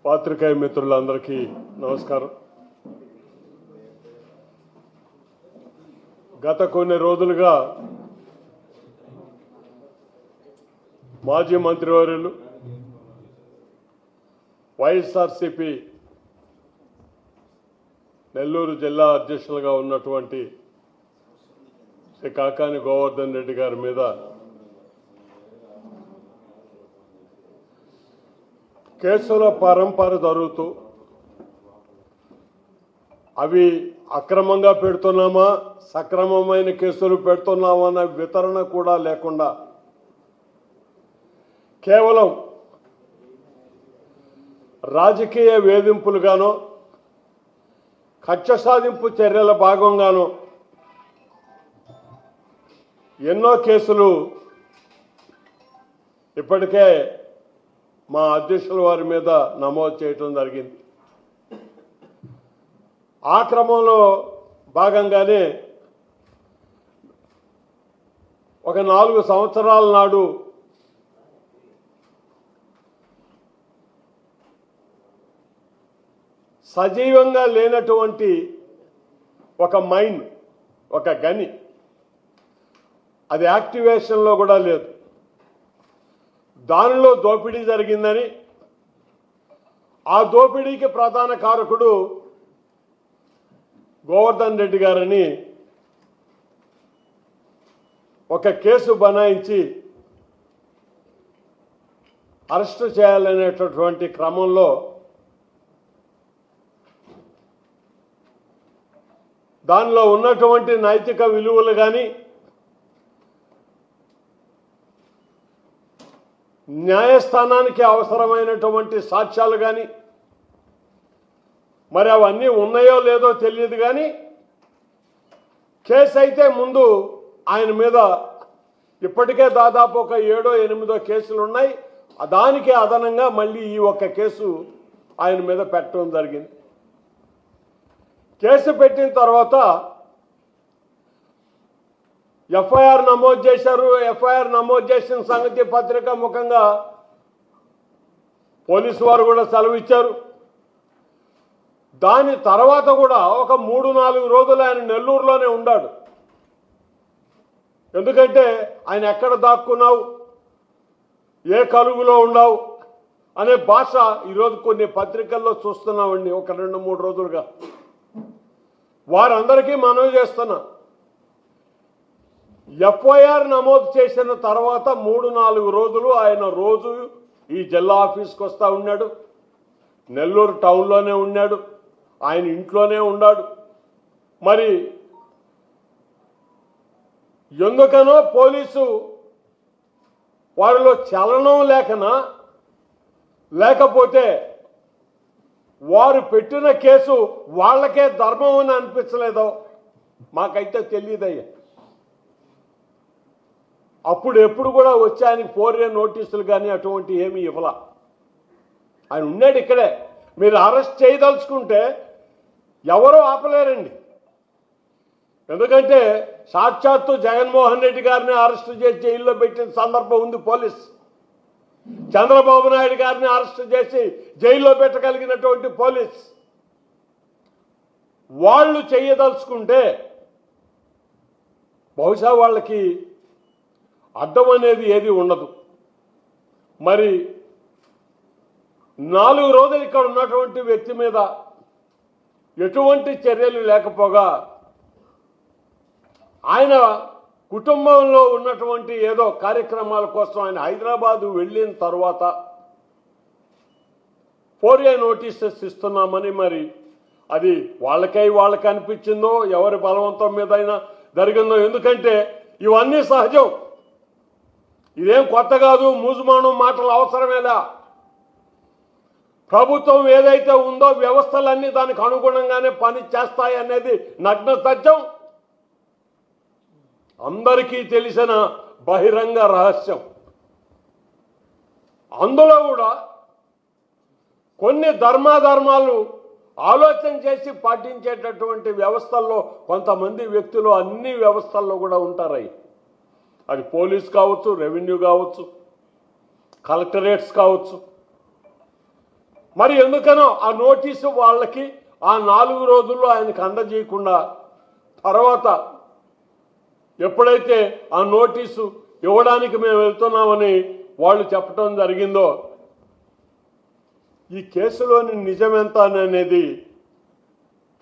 పాత్రికేయ మిత్రులందరికీ నమస్కారం. గత కొన్ని రోజులుగా మాజీ మంత్రివర్యులు వైఎస్ఆర్సీపీ నెల్లూరు జిల్లా అధ్యక్షులుగా ఉన్నటువంటి శ్రీ కాకాని గోవర్ధన్ రెడ్డి గారి మీద కేసుల పరంపర జరుగుతూ అవి అక్రమంగా పెడుతున్నామా సక్రమమైన కేసులు పెడుతున్నామా అన్న వితరణ కూడా లేకుండా కేవలం రాజకీయ వేధింపులుగానో కక్ష సాధింపు చర్యల భాగంగానో ఎన్నో కేసులు ఇప్పటికే మా అధ్యక్షుల వారి మీద నమోదు చేయటం జరిగింది. ఆ క్రమంలో భాగంగానే ఒక 4 సంవత్సరాల నాడు సజీవంగా లేనటువంటి ఒక మైన్, ఒక గని, అది యాక్టివేషన్లో కూడా లేదు. దానిలో దోపిడీ జరిగిందని, ఆ దోపిడీకి ప్రధాన కారకుడు గోవర్ధన్ రెడ్డి గారని ఒక కేసు బనాయించి అరెస్టు చేయాలనేటటువంటి క్రమంలో దానిలో ఉన్నటువంటి నైతిక విలువలు కానీ న్యాయస్థానానికి అవసరమైనటువంటి సాక్ష్యాలు కానీ మరి అవన్నీ ఉన్నాయో లేదో తెలియదు. కానీ కేసు అయితే ముందు ఆయన మీద ఇప్పటికే దాదాపు ఒక 7, 8 కేసులు ఉన్నాయి. దానికి అదనంగా మళ్ళీ ఈ ఒక్క కేసు ఆయన మీద పెట్టడం జరిగింది. కేసు పెట్టిన తర్వాత ఎఫ్ఐఆర్ నమోదు చేశారు. ఎఫ్ఐఆర్ నమోదు చేసిన సంగతి పత్రికా ముఖంగా పోలీసు వారు కూడా సెలవు ఇచ్చారు. దాని తర్వాత కూడా ఒక 3-4 రోజులు ఆయన నెల్లూరులోనే ఉన్నాడు. ఎందుకంటే ఆయన ఎక్కడ దాక్కున్నావు, ఏ కలుగులో ఉన్నావు అనే భాష ఈరోజు కొన్ని పత్రికల్లో చూస్తున్నామండి. ఒక 2-3 రోజులుగా వారందరికీ మనవి చేస్తున్నా, ఎఫ్ఐఆర్ నమోదు చేసిన తర్వాత 3-4 రోజులు ఆయన రోజు ఈ జిల్లా ఆఫీస్కి వస్తూ ఉన్నాడు. నెల్లూరు టౌన్లోనే ఉన్నాడు, ఆయన ఇంట్లోనే ఉన్నాడు. మరి ఎందుకనో పోలీసు వారిలో చలనం లేకపోతే వారు పెట్టిన కేసు వాళ్ళకే ధర్మం అని అనిపించలేదో మాకైతే తెలియదయ్యా. అప్పుడు ఎప్పుడు కూడా వచ్చి ఆయనకి 4A నోటీసులు కానీ అటువంటి ఏమీ ఇవ్వాల. ఆయన ఉన్నాడు ఇక్కడే. మీరు అరెస్ట్ చేయదలుచుకుంటే ఎవరూ ఆపలేరండి. ఎందుకంటే సాక్షాత్తు జగన్మోహన్ రెడ్డి గారిని అరెస్ట్ చేసి జైల్లో పెట్టిన సందర్భం ఉంది పోలీస్. చంద్రబాబు నాయుడు గారిని అరెస్ట్ చేసి జైల్లో పెట్టగలిగినటువంటి పోలీస్. వాళ్ళు చేయదలుచుకుంటే బహుశా వాళ్ళకి అడ్డం అనేది ఏది ఉండదు. మరి 4 రోజులు ఇక్కడ ఉన్నటువంటి వ్యక్తి మీద ఎటువంటి చర్యలు లేకపోగా ఆయన కుటుంబంలో ఉన్నటువంటి ఏదో కార్యక్రమాల కోసం ఆయన హైదరాబాదు వెళ్ళిన తర్వాత 4A నోటీసెస్ ఇస్తున్నామని, మరి అది వాళ్ళకి అనిపించిందో ఎవరి బలవంతం మీద అయినా జరిగిందో. ఎందుకంటే ఇవన్నీ సహజం, ఇదేం కొత్త కాదు. మూజుమానం మాటలు అవసరమేలా. ప్రభుత్వం ఏదైతే ఉందో వ్యవస్థలన్నీ దానికి అనుగుణంగానే పని చేస్తాయి అనేది నగ్న సత్యం, అందరికీ తెలిసిన బహిరంగ రహస్యం. అందులో కూడా కొన్ని ధర్మాలు ఆలోచన చేసి పాటించేటటువంటి వ్యవస్థల్లో కొంతమంది వ్యక్తులు అన్ని వ్యవస్థల్లో కూడా ఉంటారు. అది పోలీస్ కావచ్చు, రెవెన్యూ కావచ్చు, కలెక్టరేట్స్ కావచ్చు, మరి ఎందుకనో ఆ నోటీసు వాళ్ళకి ఆ 4 రోజుల్లో ఆయనకు అందజేయకుండా తర్వాత ఎప్పుడైతే ఆ నోటీసు ఇవ్వడానికి మేము వెళ్తున్నామని వాళ్ళు చెప్పడం జరిగిందో ఈ కేసులోని నిజమెంత అనేది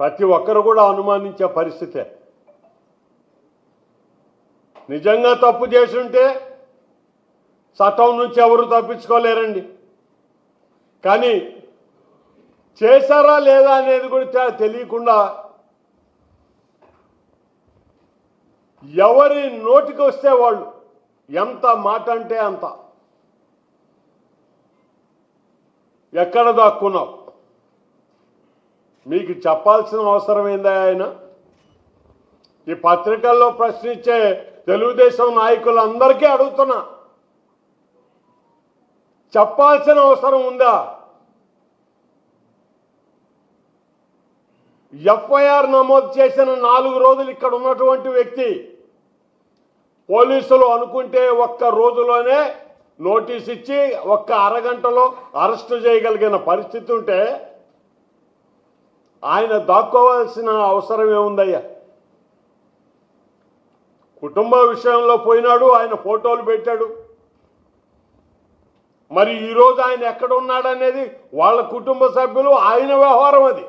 ప్రతి ఒక్కరు కూడా అనుమానించే పరిస్థితే. నిజంగా తప్పు చేసి ఉంటే చట్టం నుంచి ఎవరు తప్పించుకోలేరండి. కానీ చేశారా లేదా అనేది కూడా తెలియకుండా ఎవరి నోటికి వస్తే వాళ్ళు ఎంత మాట అంటే అంత ఎక్కడ దాక్కున్నావు మీకు చెప్పాల్సిన అవసరం ఏందా? ఆయన ఈ పత్రికల్లో ప్రశ్నించే తెలుగుదేశం నాయకులందరికీ అడుగుతున్నా, చెప్పాల్సిన అవసరం ఉందా? ఎఫ్ఐఆర్ నమోదు చేసిన 4 రోజులు ఇక్కడ ఉన్నటువంటి వ్యక్తి పోలీసులు అనుకుంటే ఒక్క రోజులోనే నోటీస్ ఇచ్చి ఒక్క అరగంటలో అరెస్టు చేయగలిగిన పరిస్థితి ఉంటే ఆయన దాక్కోవాల్సిన అవసరం ఏముందయ్యా? కుటుంబ విషయంలో పోయినాడు, ఆయన ఫోటోలు పెట్టాడు. మరి ఈరోజు ఆయన ఎక్కడ ఉన్నాడనేది వాళ్ళ కుటుంబ సభ్యులు, ఆయన వ్యవహారం అది.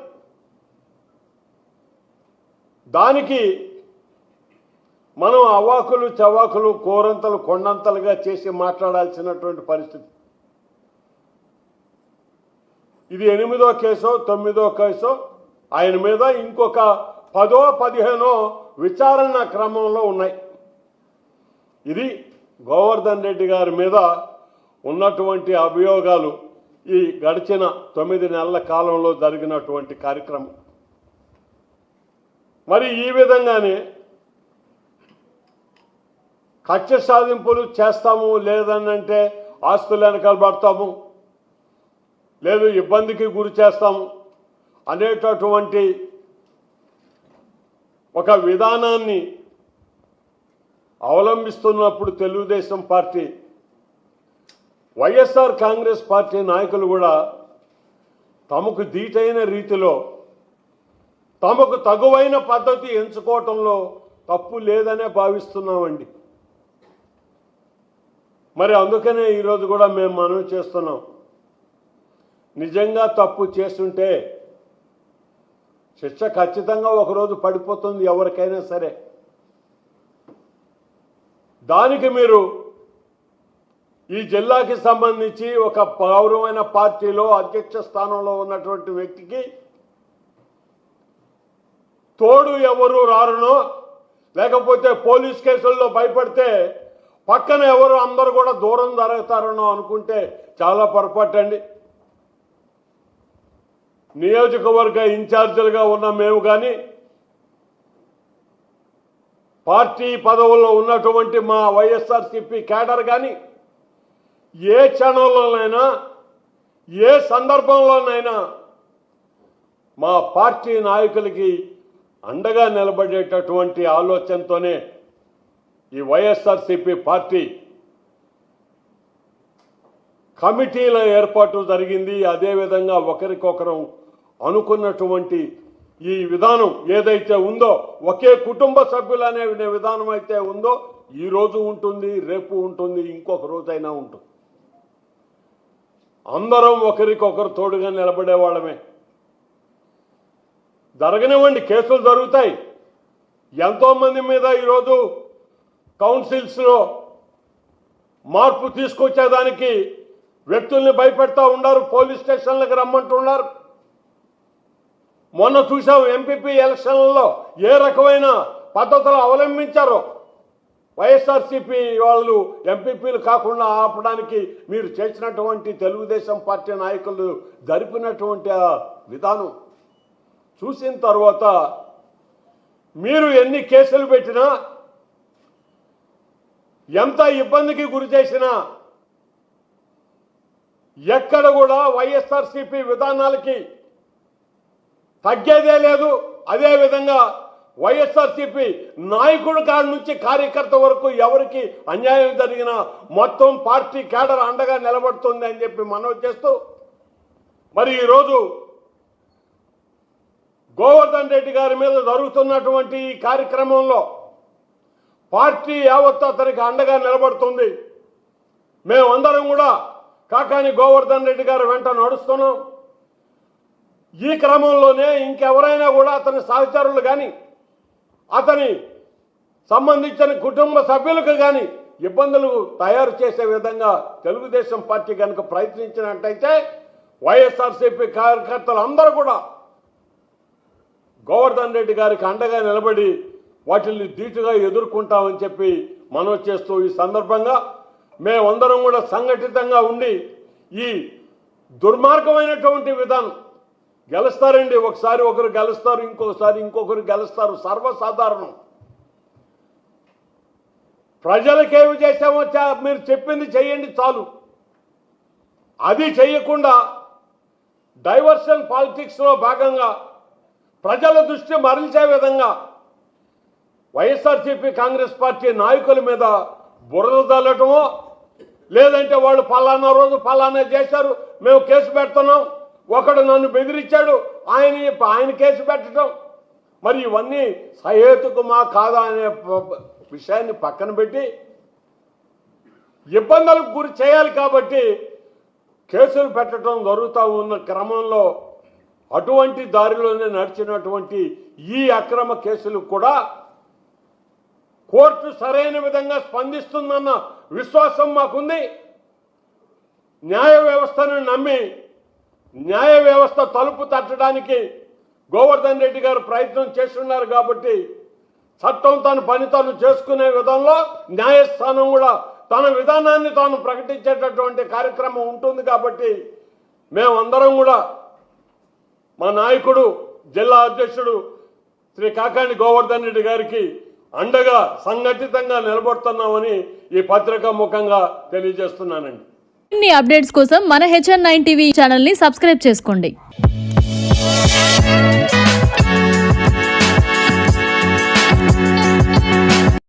దానికి మనం అవాకులు చవాకులు కోరంతలు కొండంతలుగా చేసి మాట్లాడాల్సినటువంటి పరిస్థితి. ఇది 8వ కేసో 9వ కేసో ఆయన మీద, ఇంకొక 10వ 15వ విచారణ క్రమంలో ఉన్నాయి. ఇది గోవర్ధన్ రెడ్డి గారి మీద ఉన్నటువంటి అభియోగాలు ఈ గడిచిన 9 నెలల కాలంలో జరిగినటువంటి కార్యక్రమం. మరి ఈ విధంగానే కక్ష సాధింపులు చేస్తాము, లేదనంటే ఆస్తులు వెనకాల పడతాము, లేదు ఇబ్బందికి గురి చేస్తాము అనేటటువంటి ఒక విధానాన్ని అవలంబిస్తున్నప్పుడు తెలుగుదేశం పార్టీ, వైఎస్ఆర్ కాంగ్రెస్ పార్టీ నాయకులు కూడా తమకు దీటైన రీతిలో తమకు తగువైన పద్ధతి ఎంచుకోవటంలో తప్పు లేదనే భావిస్తున్నామండి. మరి అందుకనే ఈరోజు కూడా మేము మనవి చేస్తున్నాం, నిజంగా తప్పు చేస్తుంటే శిక్ష ఖచ్చితంగా ఒకరోజు పడిపోతుంది ఎవరికైనా సరే. దానికి మీరు ఈ జిల్లాకి సంబంధించి ఒక గౌరవమైన పార్టీలో అధ్యక్ష స్థానంలో ఉన్నటువంటి వ్యక్తికి తోడు ఎవరు రారునో, లేకపోతే పోలీస్ కేసుల్లో భయపడితే పక్కన ఎవరు అందరూ కూడా దూరం జరుగుతారనో అనుకుంటే చాలా పొరపాటు అండి. నియోజకవర్గ ఇన్ఛార్జీలుగా ఉన్న మేము కానీ, పార్టీ పదవుల్లో ఉన్నటువంటి మా వైఎస్ఆర్సీపీ క్యాడర్ కానీ ఏ క్షణంలోనైనా ఏ సందర్భంలోనైనా మా పార్టీ నాయకులకి అండగా నిలబడేటటువంటి ఆలోచనతోనే ఈ వైఎస్ఆర్సీపీ పార్టీ కమిటీల ఏర్పాటు జరిగింది. అదేవిధంగా ఒకరికొకరు అనుకున్నటువంటి ఈ విధానం ఏదైతే ఉందో, ఒకే కుటుంబ సభ్యులు అనే విధానం అయితే ఉందో, ఈరోజు ఉంటుంది, రేపు ఉంటుంది, ఇంకొక రోజైనా ఉంటుంది. అందరం ఒకరికొకరు తోడుగా నిలబడే వాళ్ళమే. జరగనివ్వండి, కేసులు జరుగుతాయి. ఎంతోమంది మీద ఈరోజు కౌన్సిల్స్లో మార్పు తీసుకొచ్చేదానికి వ్యక్తుల్ని భయపెడతా ఉన్నారు, పోలీస్ స్టేషన్లకు రమ్మంటున్నారు. మొన్న చూసాం ఎంపీపీ ఎలక్షన్లలో ఏ రకమైన పద్ధతులు అవలంబించారో. వైఎస్ఆర్సీపీ వాళ్ళు ఎంపీపీలు కాకుండా ఆపడానికి మీరు చేసినటువంటి తెలుగుదేశం పార్టీ నాయకులు జరిపినటువంటి ఆ విధానం చూసిన తర్వాత మీరు ఎన్ని కేసులు పెట్టినా, ఎంత ఇబ్బందికి గురి చేసినా ఎక్కడ కూడా వైఎస్ఆర్సీపీ విధానాలకి తగ్గేదే లేదు. అదేవిధంగా వైఎస్ఆర్సీపీ నాయకుడి కాడి నుంచి కార్యకర్త వరకు ఎవరికి అన్యాయం జరిగినా మొత్తం పార్టీ క్యాడర్ అండగా నిలబడుతుంది అని చెప్పి మనవి చేస్తూ, మరి ఈరోజు గోవర్ధన్ రెడ్డి గారి మీద జరుగుతున్నటువంటి ఈ కార్యక్రమంలో పార్టీ యావత్తు అతనికి అండగా నిలబడుతుంది. మేమందరం కూడా కాకాని గోవర్ధన్ రెడ్డి గారి వెంట నడుస్తున్నాం. ఈ క్రమంలోనే ఇంకెవరైనా కూడా అతని సహచరులు కానీ అతని సంబంధించిన కుటుంబ సభ్యులకు కానీ ఇబ్బందులు తయారు చేసే విధంగా తెలుగుదేశం పార్టీ కనుక ప్రయత్నించినట్టయితే వైఎస్ఆర్సీపీ కార్యకర్తలు అందరూ కూడా గోవర్ధన్ రెడ్డి గారికి అండగా నిలబడి వాటిని ధీటుగా ఎదుర్కొంటామని చెప్పి మనవి చేస్తూ ఈ సందర్భంగా మేమందరం కూడా సంఘటితంగా ఉండి ఈ దుర్మార్గమైనటువంటి విధానం గెలుస్తారండి. ఒకసారి ఒకరు గెలుస్తారు, ఇంకొకసారి ఇంకొకరు గెలుస్తారు, సర్వసాధారణం. ప్రజలకేమి చేసామో మీరు చెప్పింది చేయండి చాలు. అది చేయకుండా డైవర్షన్ పాలిటిక్స్లో భాగంగా ప్రజల దృష్టి మరల్చే విధంగా వైఎస్ఆర్సీపీ కాంగ్రెస్ పార్టీ నాయకుల మీద బురద చల్లటమో, లేదంటే వాళ్ళు ఫలానా రోజు ఫలానా చేశారు మేము కేసు పెడుతున్నాం, ఒకడు నన్ను బెదిరించాడు ఆయన కేసు పెట్టడం, మరి ఇవన్నీ సహేతుకమా కాదా అనే విషయాన్ని పక్కన పెట్టి ఇబ్బందులకు గురి చేయాలి కాబట్టి కేసులు పెట్టడం జరుగుతూ ఉన్న క్రమంలో అటువంటి దారిలోనే నడిచినటువంటి ఈ అక్రమ కేసులు కూడా కోర్టు సరైన విధంగా స్పందిస్తుందన్న విశ్వాసం మాకుంది. న్యాయ వ్యవస్థను నమ్మి న్యాయ వ్యవస్థ తలుపు తట్టడానికి గోవర్ధన్ రెడ్డి గారు ప్రయత్నం చేస్తున్నారు కాబట్టి చట్టం తన పని తాను చేసుకునే విధంలో న్యాయస్థానం కూడా తన విధానాన్ని తాను ప్రకటించేటటువంటి కార్యక్రమం ఉంటుంది. కాబట్టి మేమందరం కూడా మా నాయకుడు జిల్లా అధ్యక్షుడు శ్రీ కాకాని గోవర్ధన్ రెడ్డి గారికి అండగా సంఘటితంగా నిలబడుతున్నామని ఈ పత్రిక ముఖంగా తెలియజేస్తున్నానండి. ఇన్ని అప్డేట్స్ కోసం మన HN9 టీవీ ఛానల్ ని సబ్స్క్రైబ్ చేసుకోండి.